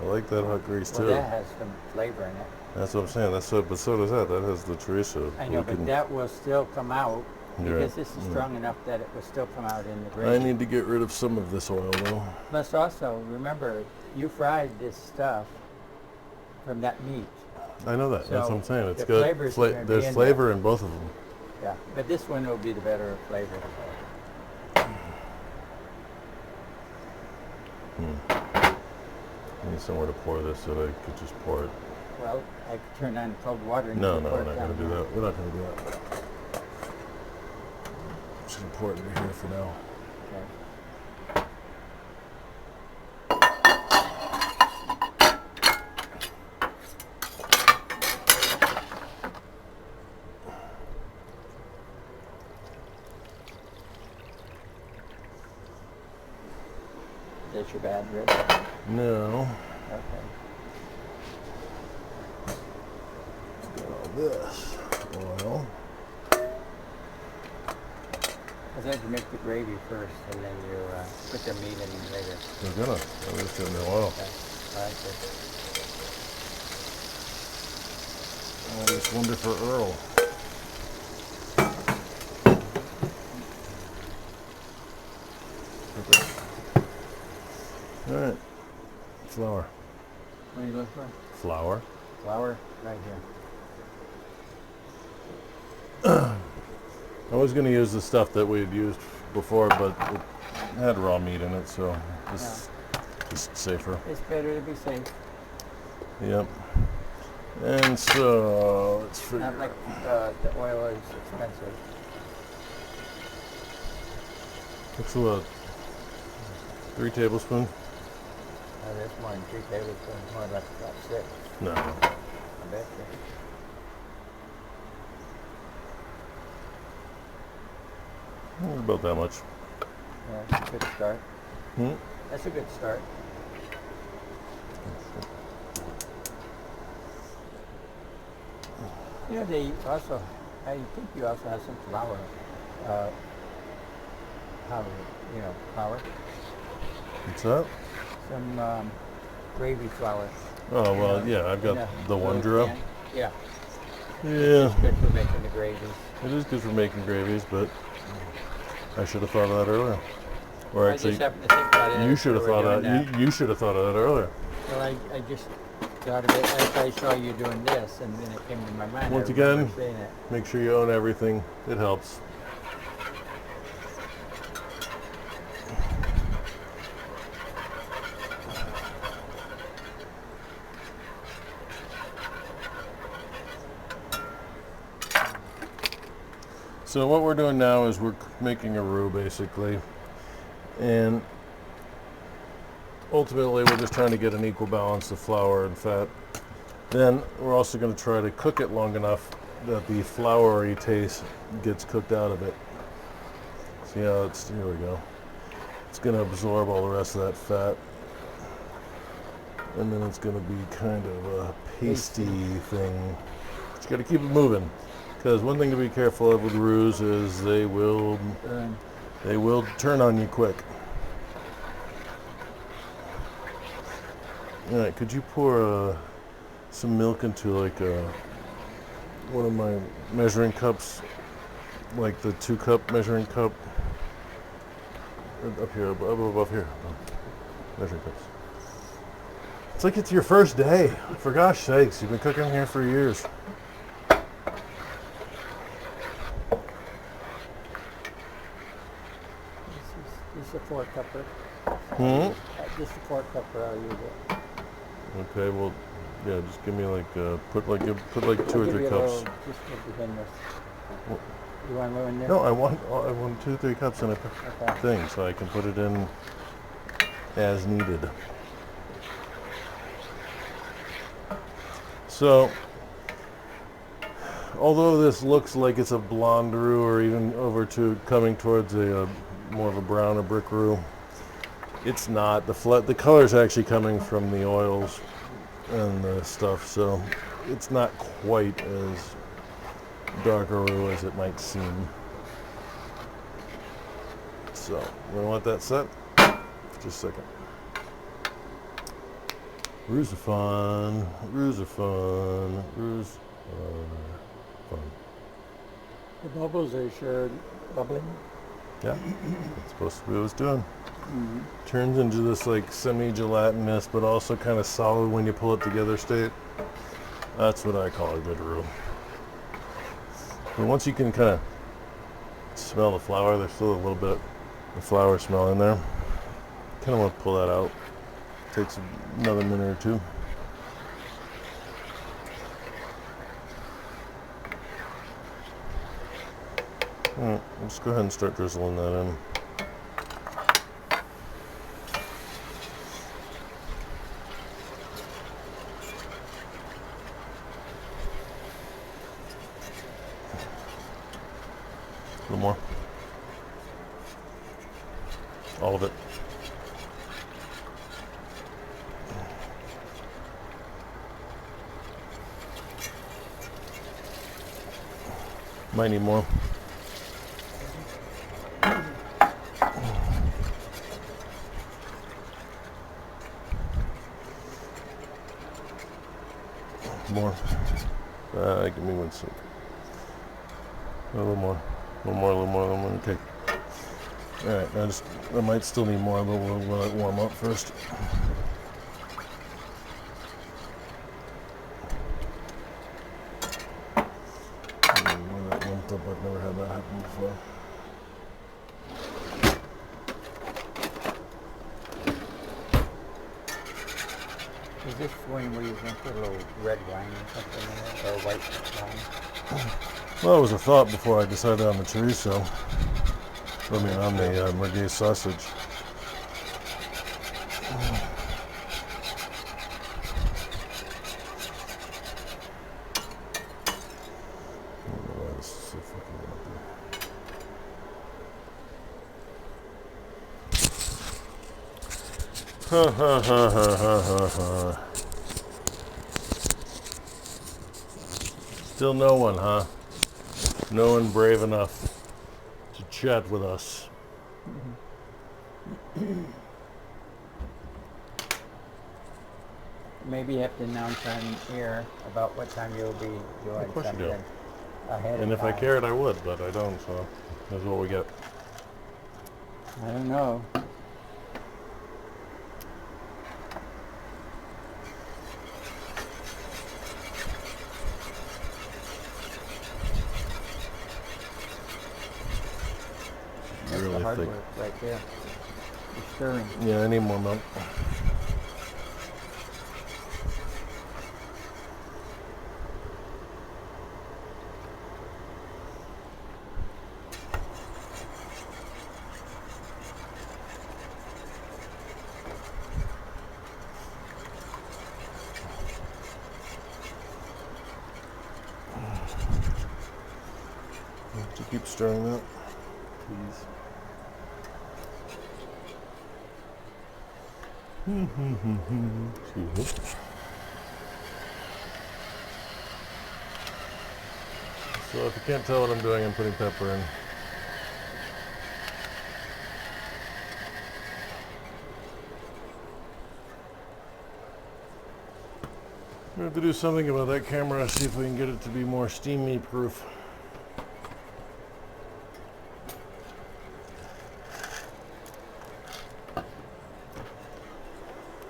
I like that hot grease Well, too. that has some flavor in it. That's what I'm saying. That's so, but so does that. That has the chorizo. I know, We but can- that will still come out You're because right. this is strong enough that it will still come out in the I gravy. need to get rid of some of this oil though. Plus, also remember, you fried this stuff from that meat. I know that. That's So what I'm saying. It's the got flavors are gonna be there's in flavor in both of them. Yeah, but this one will be the better flavor. I need somewhere to pour this so that I could just pour it. Well, I could turn on cold water and No, you no, pour we're it not down going to do there. that. We're not going to do that. Just going to pour it into here for now. Okay. Is that your bad rib? No. Okay. Got all this oil. I thought you make the gravy first and then you put the meat in later. We're gonna. I'm just in the oil. Okay. All right, good. Oh, this wonderful Earl. All right. Flour. What are you looking for? Flour. Flour? Right here. I was going to use the stuff that we had used before, but it had raw meat in it, so this is safer. It's better to be safe. Yep. And so let's figure. Not like the oil is expensive. What's about 3 tablespoons? There's more than 3 tablespoons, more like about 6. No. I bet you. About that much. Yeah, that's a good start. Hmm? That's a good start. You know, they also, I think you also have some flour. Flour. What's that? Some gravy flour. Oh, well, yeah, I've got the little Wondra. can. Yeah, Yeah, good for making the gravies. it is good for making gravies, but I should have thought of that earlier. Or I actually, just happened to think about it. you as should have we were thought doing of you should have thought of that earlier. Well, I just thought of it as I saw you doing this, and then it came to my mind. Once I remember again, saying it. make sure you own everything. It helps. So what we're doing now is we're making a roux basically, and ultimately we're just trying to get an equal balance of flour and fat. Then we're also going to try to cook it long enough that the floury taste gets cooked out of it. See how it's, here we go. It's going to absorb all the rest of that fat. And then it's going to be kind of a pasty thing. But you got to keep it moving. Because one thing to be careful of with roux is they will turn on you quick. All right, could you pour some milk into like one of my measuring cups, like the 2-cup measuring cup? Up here, above here. Measuring cups. It's like it's your first day. For gosh sakes, you've been cooking here for years. This is a 4-cupper. Just a 4-cupper, I'll use it. Okay, well, yeah, just give me like put like 2 or I'll give 3 you a cups. little, just to begin with. You want a little in there? No, I want 2 or 3 cups in a Okay. thing so I can put it in as needed. So, although this looks like it's a blonde roux or even over to coming towards a more of a brown or brick roux, it's not. The color is actually coming from the oils and the stuff, so it's not quite as dark a roux as it might seem. So, I'm going to let that set for just a second. Roux are fun. Roux are fun. Roux are fun. The bubbles are sure bubbling. Yeah, that's supposed to be what it's doing. Turns into this like semi-gelatinous, but also kind of solid when you pull it together state. That's what I call a good roux. But once you can kind of smell the flour, there's still a little bit of flour smell in there. Kind of want to pull that out. Takes another minute or 2. Alright, let's go ahead and start drizzling that in. A little more. All of it. Might need more. More. Give me 1 sec. A little more. A little more, a little more, a little more. Okay. Alright, I might still need more, but we'll let it warm up first. When that warmed up, I've never had that happen before. Is this one where you can put a little red wine or something in it, or white wine? Well, it was a thought before I decided on the chorizo. I mean, on the merguez sausage. Ha ha ha ha ha ha ha. Still no one, huh? No one brave enough to chat with us. Maybe you have to announce on here about what time you'll be doing Of course you do. something ahead And of if I time. cared, I would, but I don't, so that's what we get. I don't know. That's Really the hard thick. work right there. The stirring. Yeah, I need more milk. To keep stirring that, please. Excuse me. So if you can't tell what I'm doing, I'm putting pepper in. We have to do something about that camera, see if we can get it to be more steamy proof.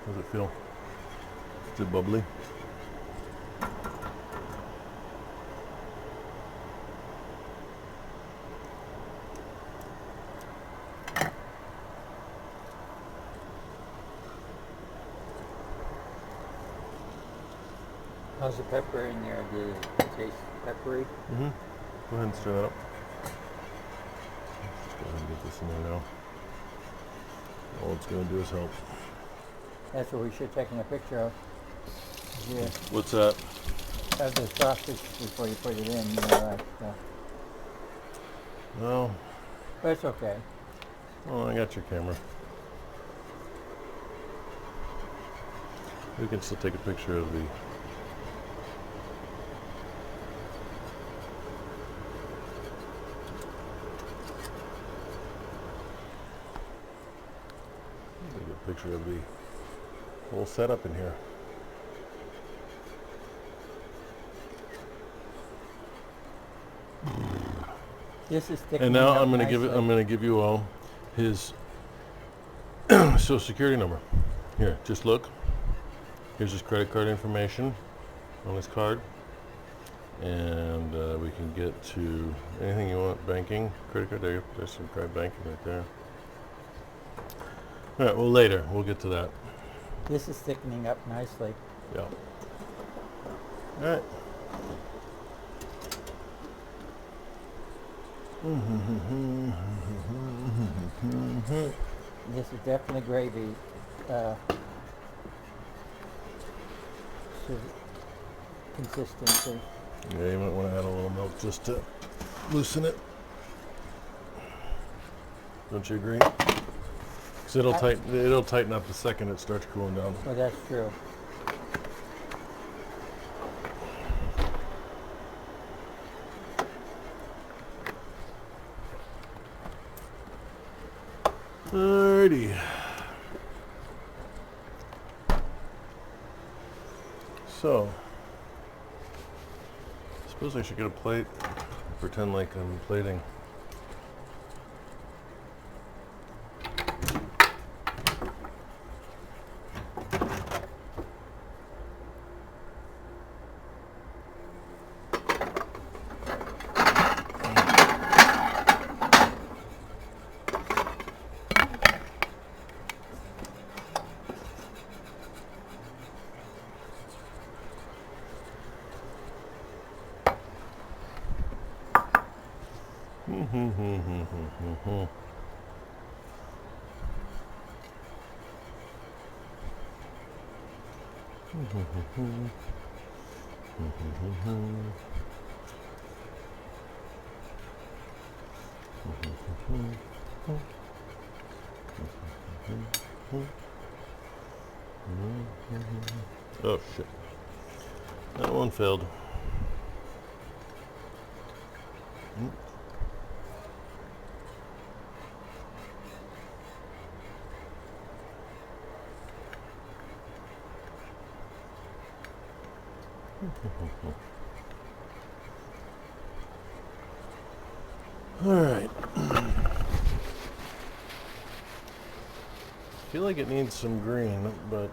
How does it feel? Is it bubbly? How's the pepper in there? Did it taste peppery? Mm-hmm. Go ahead and stir that up. Let's go ahead and get this in there now. All it's going to do is help. That's what we should take a picture of. Yeah. What's that? Of the sausage before you put it in, you know, No. but it's okay. Oh, I got your camera. We can still take a picture of the... Take a picture of the whole setup in here. This is thick. And now I'm going to give you all his Social Security number. Here, just look. Here's his credit card information on his card, and we can get to anything you want. Banking, credit card. There's some credit banking right there. All right. Well, later we'll get to that. This is thickening up nicely. Yeah. All right. This is definitely gravy. Consistency. Yeah, you might want to add a little milk just to loosen it. Don't you agree? Because it'll tighten up the second it starts cooling down. Well, that's true. Alrighty. So, I suppose I should get a plate and pretend like I'm plating. Oh shit. That one failed. All right. I feel like it needs some green, but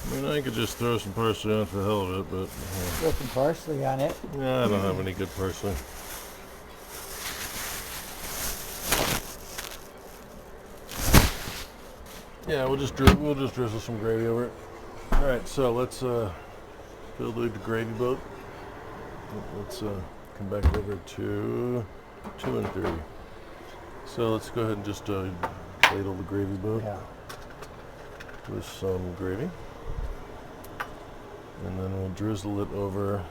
I mean, I could just throw some parsley on for the hell of it, but Throw some parsley on it. yeah, I don't have any good parsley. Yeah, we'll just drizzle some gravy over it. All right, so let's fill the gravy boat. Let's come back over to 2 and 3. So let's go ahead and just ladle the gravy boat with some gravy, and then we'll drizzle it over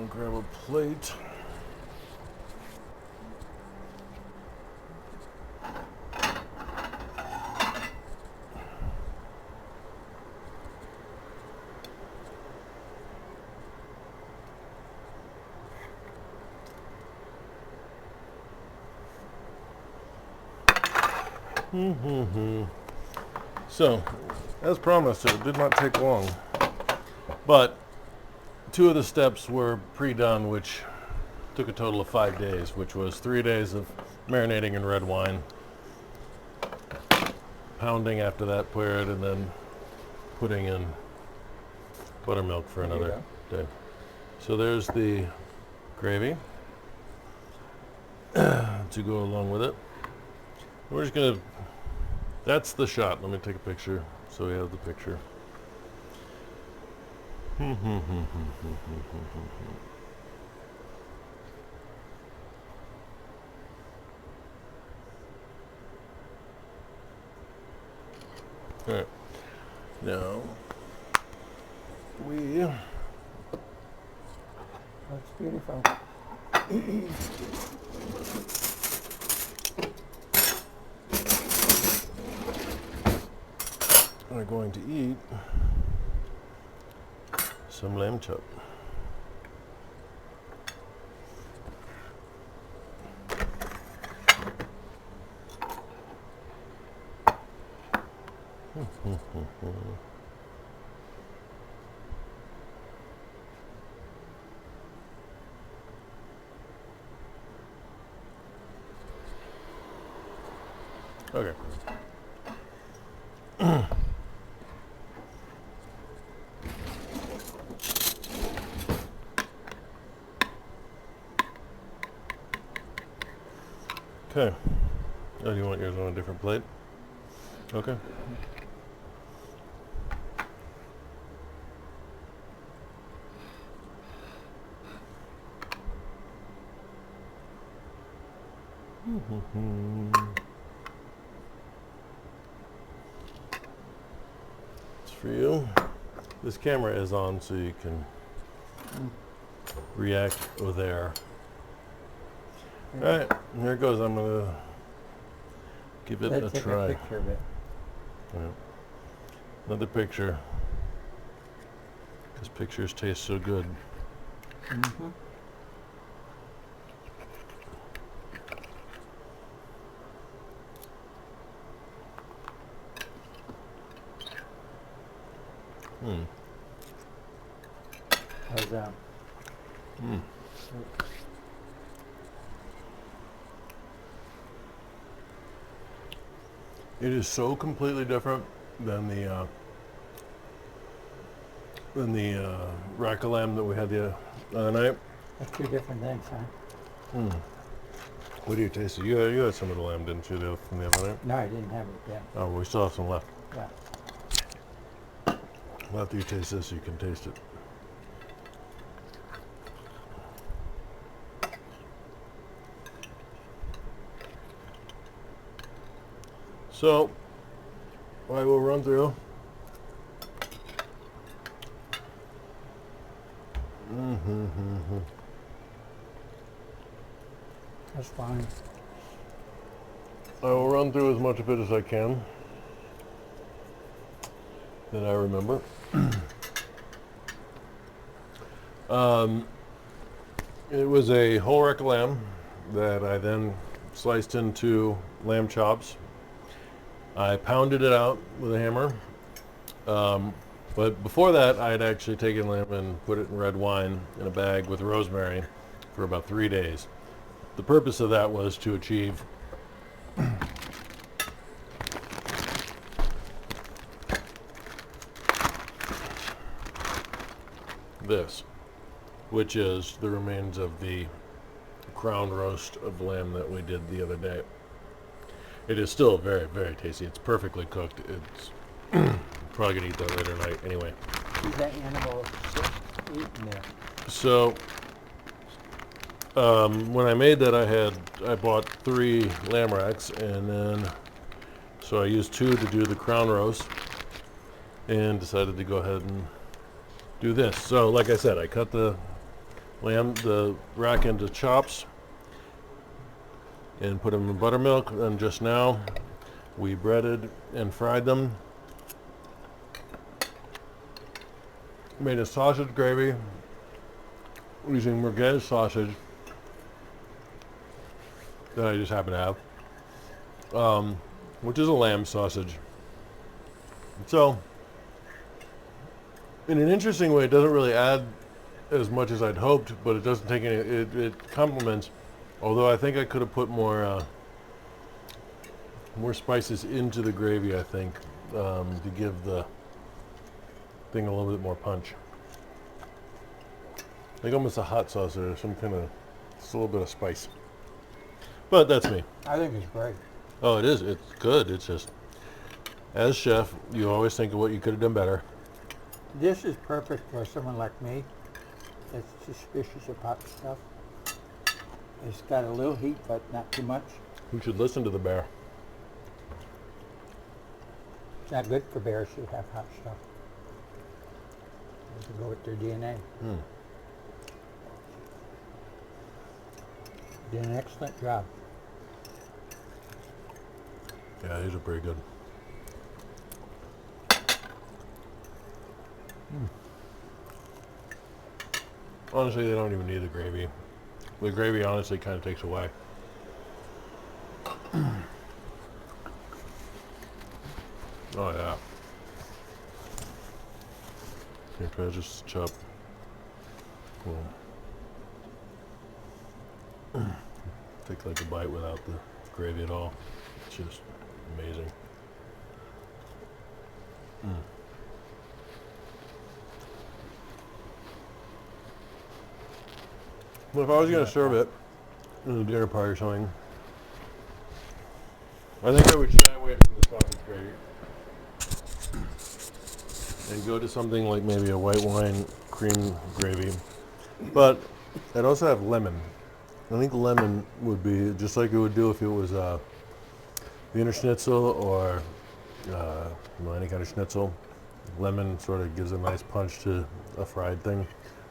grab a plate. So, as promised, it did not take long, but 2 of the steps were pre-done, which took a total of 5 days, which was 3 days of marinating in red wine, pounding after that period, and then putting in buttermilk for There you another day. So there's the gravy to go along with it. We're just gonna, that's the shot. Let me take a picture so we have the picture. All right, now we Looks beautiful. are going to eat some lamb chop. Okay. Okay. Oh, do you want yours on a different plate? Okay. It's for you. This camera is on so you can react there. All right, here it goes. I'm gonna give it Let's a take try. a picture of it. Yeah. Another picture, because pictures taste so good. Mm-hmm. How's that? It is so completely different than the rack of lamb that we had the other night. That's two different things, huh? What do you taste? You had some of the lamb, didn't you, from the other night? No, I didn't have it yet. Oh, we still have some left. Yeah. Well, after you taste this, you can taste it. So, I will run through. That's fine. I will run through as much of it as I can that I remember. It was a whole rack of lamb that I then sliced into lamb chops. I pounded it out with a hammer. But before that, I had actually taken lamb and put it in red wine in a bag with rosemary for about 3 days. The purpose of that was to achieve this, which is the remains of the crown roast of lamb that we did the other day. It is still very, very tasty. It's perfectly cooked. It's probably gonna eat that later tonight anyway. See that animal eating there. So when I made that, I bought 3 lamb racks, and then so I used 2 to do the crown roast, and decided to go ahead and do this. So like I said, I cut the rack into chops and put them in buttermilk, and just now we breaded and fried them. Made a sausage gravy using merguez sausage that I just happen to have, which is a lamb sausage. So, in an interesting way, it doesn't really add as much as I'd hoped, but it doesn't take any. It complements. Although I think I could have put more spices into the gravy. I think to give the thing a little bit more punch. Like almost a hot sauce or some kind of, just a little bit of spice. But that's me. I think it's great. Oh, it is. It's good. It's just, as chef, you always think of what you could have done better. This is perfect for someone like me that's suspicious of hot stuff. It's got a little heat, but not too much. You should listen to the bear. It's not good for bears to have hot stuff. It can go with their DNA. Did an excellent job. Yeah, these are pretty good. Honestly, they don't even need the gravy. The gravy honestly kind of takes away. Oh yeah. Here, can I just chop? Well, take like a bite without the gravy at all. It's just amazing. Well, if I was going to serve it in a dinner party or something, I think I would shy away from the sausage gravy and go to something like maybe a white wine cream gravy. But I'd also have lemon. I think lemon would be just like it would do if it was Wiener Schnitzel or any kind of schnitzel. Lemon sort of gives a nice punch to a fried thing.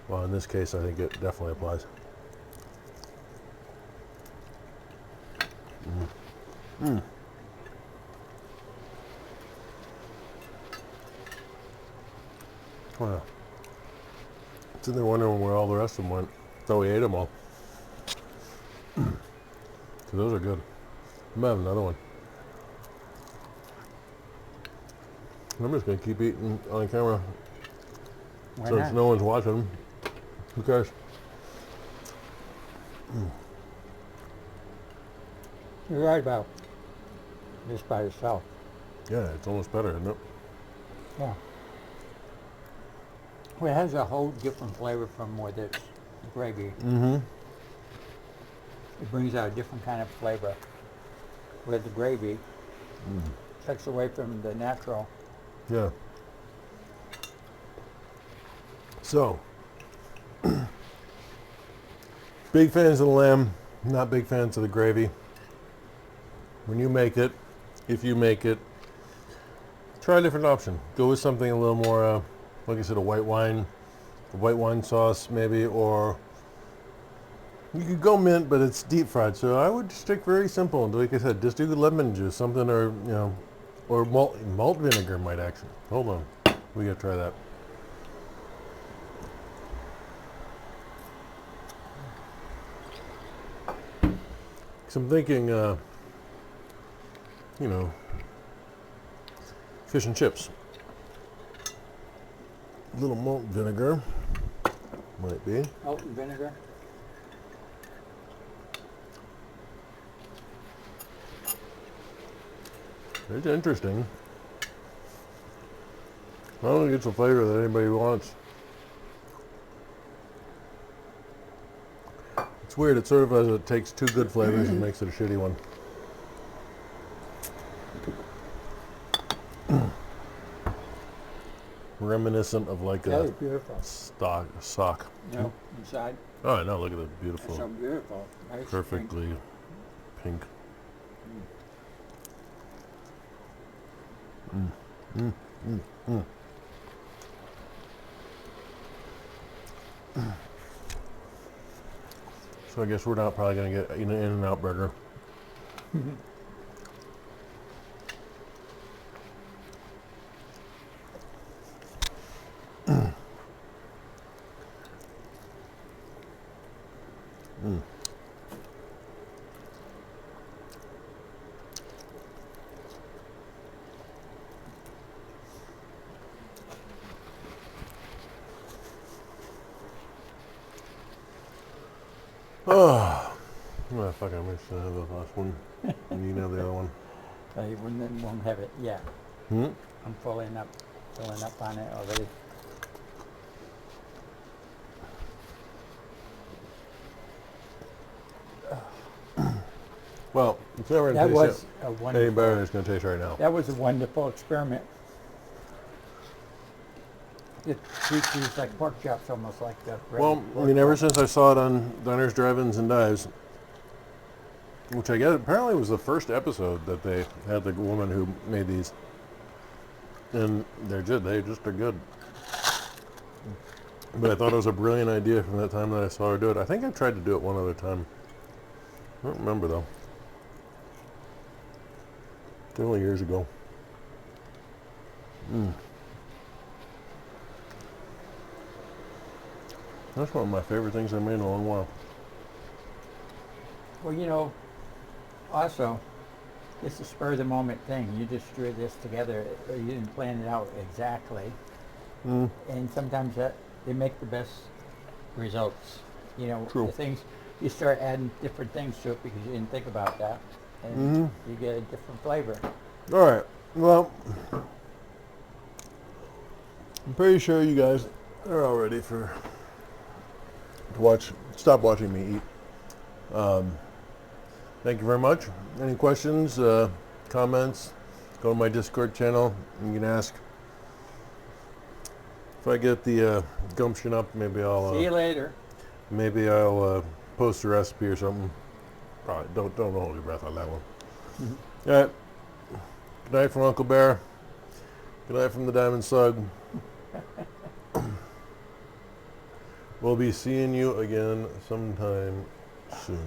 Well, in this case, I think it definitely applies. Wow. Sitting there wondering where all the rest of them went. Thought we ate them all. So those are good. I might have another one. I'm just going to keep eating on camera. Why Since not? no one's watching. Who cares? You're right about this by itself. Yeah, it's almost better, isn't it? Yeah. Well, it has a whole different flavor from what it's gravy. It brings out a different kind of flavor. With the gravy, takes away from the natural. Yeah. So, big fans of the lamb, not big fans of the gravy. When you make it, if you make it, try a different option. Go with something a little more, like I said, a white wine sauce maybe, or you could go mint, but it's deep fried. So I would stick very simple. And like I said, just do the lemon juice, something, or or malt vinegar might actually. Hold on, we gotta try that. So I'm thinking, fish and chips. A little malt vinegar might be. Malt and vinegar. It's interesting. I don't think it's a flavor that anybody wants. It's weird. It sort of as it takes two good flavors and makes it a shitty one. Reminiscent of like That a is beautiful. sock. No, inside. Oh, I know. Look at the That's beautiful, so beautiful. Nice pink. perfectly pink. So I guess we're not probably going to get an In-N-Out burger. Oh, fuck! I wish I had the last one. And you know the other one. You won't have it yet. I'm filling up on it already. Well, it's never That going to was taste a any wonderful. better than it's going to taste right now. That was a wonderful experiment. It treats these like pork chops, almost like the. Well, I mean, ever since I saw it on Diners, Drive-Ins, and Dives, which I guess apparently was the first episode that they had the woman who made these, and they're good. They just are good. But I thought it was a brilliant idea from that time that I saw her do it. I think I tried to do it one other time. I don't remember though. Definitely years ago. That's one of my favorite things I made in a long while. Well, you know, also, it's a spur of the moment thing. You just threw this together, or you didn't plan it out exactly. And sometimes they make the best results. You know, True. the things you start adding different things to it because you didn't think about that, and you get a different flavor. All right. Well, I'm pretty sure you guys are all ready to stop watching me eat. Thank you very much. Any questions, comments, go to my Discord channel. You can ask. If I get the gumption up, maybe I'll See you later. post a recipe or something. Probably don't hold your breath on that one. All right. Good night from Uncle Bear. Good night from the DiamondSlug. We'll be seeing you again sometime soon.